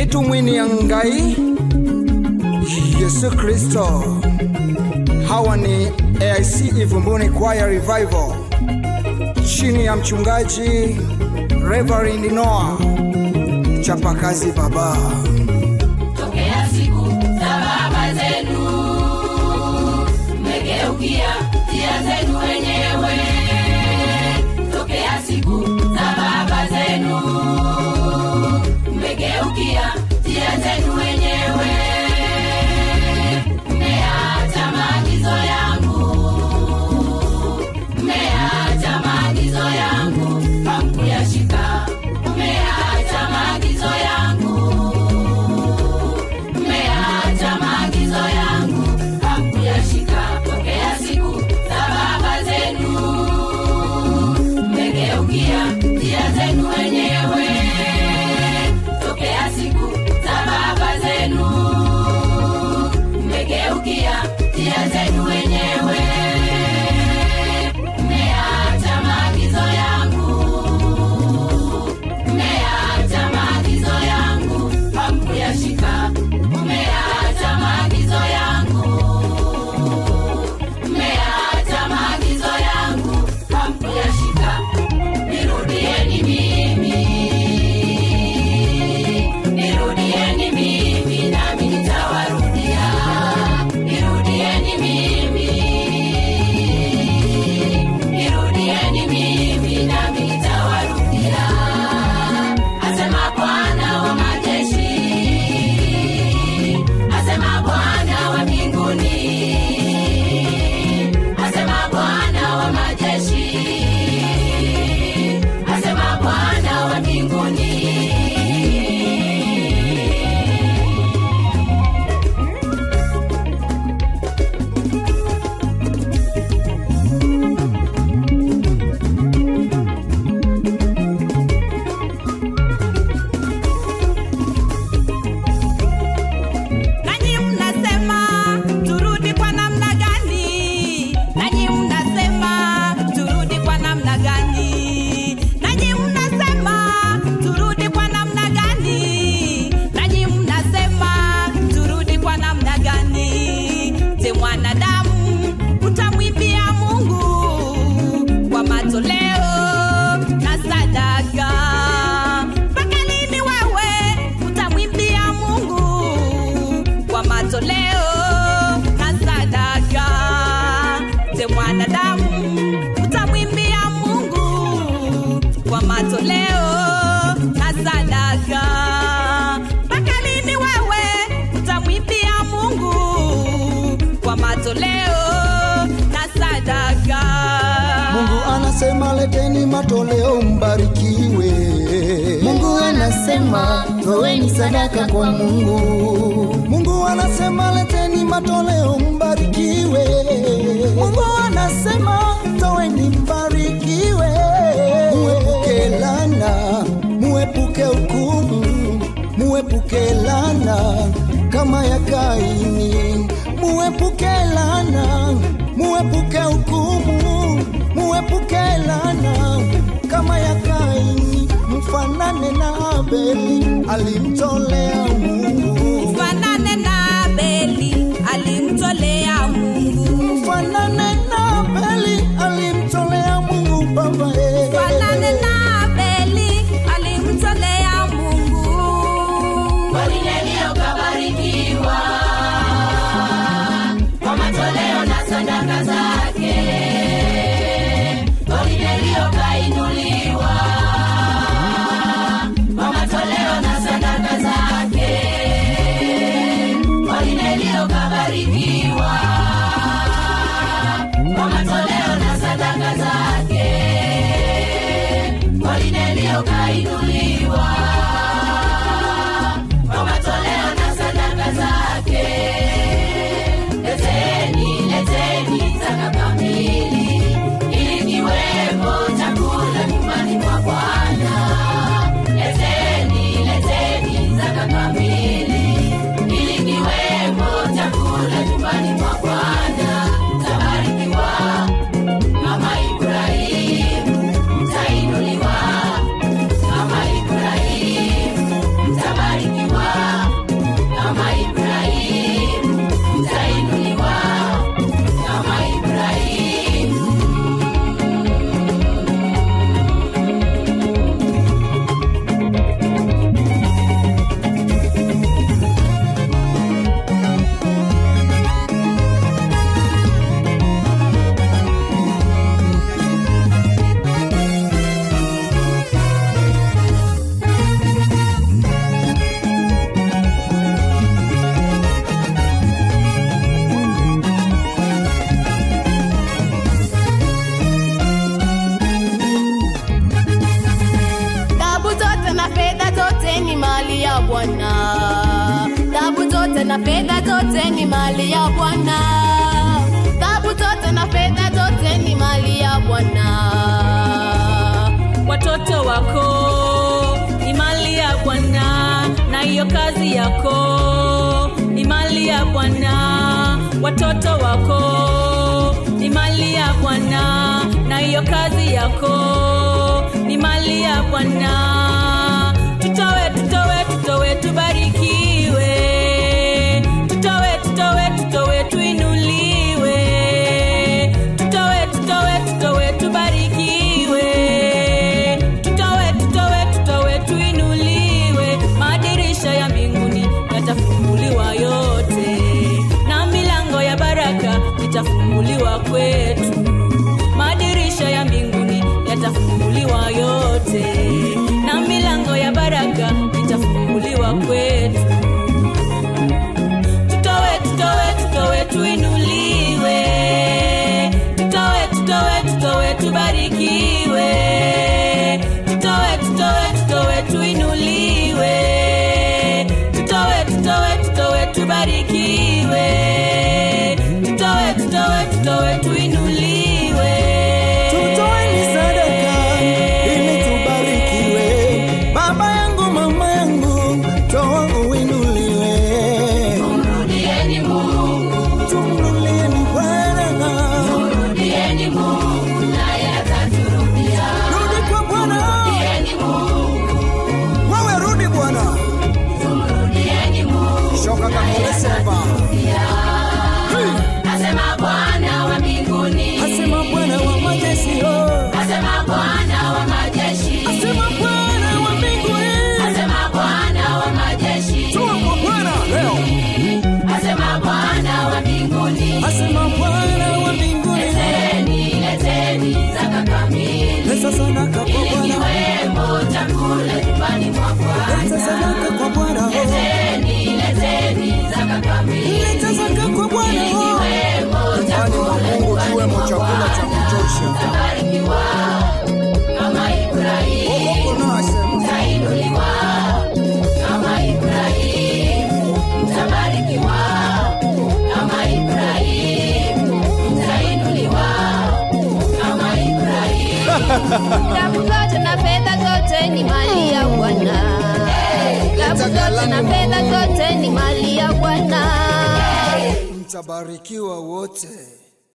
Nitu mwini angai Yesu Kristo. Hawa ni AIC Ivumbuni Choir Revival chini ya mchungaji Reverend Noah Chapakazi Baba. Tokea siku za baba zenu, mmegeukia njia zenu wenyewe. Tokea siku za baba zenu, mmegeukia njia zenu wenyewe. Mmeacha maagizo yangu, mmeacha maagizo yangu, hamkuyashika. Mmeacha maagizo yangu, mmeacha maagizo yangu, hamkuyashika. Tokea siku za baba zenu, mmegeukia njia zenu wenyewe. Tokea siku za baba zenu, mmegeukia njia zenu wenyewe. Mmeacha maagizo yangu, mmeacha maagizo yangu, hamkuyashika. Mmeacha maagizo yangu, mmeacha maagizo yangu, hamkuyashika. Nirudieni mimi, nirudieni mimi, nami nitawarudia. Nirudieni mimi, nirudieni mimi, nami nitawarudia. Asema Bwana wa majeshi, asema Bwana wa mbinguni, asema Bwana wa majeshi, asema Bwana wa mbinguni. Nanyi mnasema turudi kwa namna gani? Nanyi mnasema turudi kwa namna gani? Nanyi mnasema turudi kwa namna gani? Nanyi mnasema turudi kwa namna gani? Je, mwanadamu utamwimbia Mungu kwa matoleo na sadaka? Mpaka lini wewe utamwimbia Mungu kwa matoleo na sadaka? Je, mwanadamu utamwimbia Mungu kwa matoleo na sadaka? Mpaka lini wewe utamwimbia Mungu kwa matoleo na sadaka? Mungu anasema leteni matoleo mbarikiwe. Mungu anasema toeni sadaka kwa Mungu. Mungu anasema leteni matoleo mbarikiwe. Mungu anasema toeni mbarikiwe. Muepuke laana, muepuke hukumu, muepuke laana kama ya Kaini. Muepuke laana, muepuke hukumu, muepuke laana kama ya Kaini. Mfanane na Abeli alimtolea Mungu. Mfanane na Abeli alimtolea Mungu. Mfanane na Abeli alimtolea Mungu Baba. Mfanane na Abeli alimtolea Mungu. Kornelio kabarikiwa kwa matoleo na sadaka zake. Kornelio kainuliwa kwa matoleo na sadaka zake. Bwana. Dhahabu zote na fedha zote ni mali ya Bwana. Dhahabu zote na fedha zote ni mali ya Bwana. Watoto wako ni mali ya Bwana, na hiyo kazi yako ni mali ya Bwana. Watoto wako ni mali ya Bwana, na hiyo kazi yako ni mali ya Bwana. Tutowe, tutowe, tutowe, tubarikiwe. Tutowe, tutowe, tutowe, tuinuliwe. Tutowe, tutowe, tutowe, tubarikiwe. Tutowe, tutowe, tutowe, tuinuliwe. Madirisha ya mbinguni yatafunguliwa yote, na milango ya baraka itafunguliwa kwetu. Madirisha ya mbinguni yatafunguliwa yote, na milango ya baraka itafunguliwa kwetu. Tutowe, tutowe, tutowe, tuinuliwe. Tutowe, tutowe, tutowe, tubarikiwe. Tutowe, tutowe, tutowe, tuinuliwe. Tutowe, tutowe, tutowe, tubarikiwe. Tutowe, tutowe, tutowe, tuinuliwe. Tutoeni sadaka ili tubarikiwe. Baba yangu, mama yangu, toa uinuliwe. Tumrudieni Mungu, Tumrudieni Bwana. tumrudieni Mungu, naye ataturudia. Rudi kwa Bwana. Tumrudieni Mungu, Wewe rudi Bwana. tumrudieni Mungu, Shoka kakule sema. asema Bwana wa mbinguni. Asema Bwana wa majeshi. Asema Bwana wa majeshi. Asema Bwana wa mbinguni. Asema Bwana wa majeshi. Toa kwa Bwana leo. Asema Bwana wa mbinguni. Asema Bwana wa mbinguni. Leteni, leteni zaka kamili, Leta sadaka kwa Bwana. ikiwemo chakula nyumbani mwa Leta Bwana. sadaka kwa Bwana. Leteni, leteni zaka kamili, Leta sadaka kwa Bwana. ikiwemo Nyumbani mwa chakula Mungu nyumbani kiwemo mwa chakula cha Bwana. kutosha. Mtabarikiwa kama Ibrahimu, Boko nasema. mtainuliwa kama Ibrahimu. Mtabarikiwa kama Ibrahimu, mtainuliwa kama Ibrahimu. Dhahabu zote na fedha zote ni mali ya Bwana. Dhahabu zote na fedha zote ni mali ya Bwana. Mtabarikiwa wote.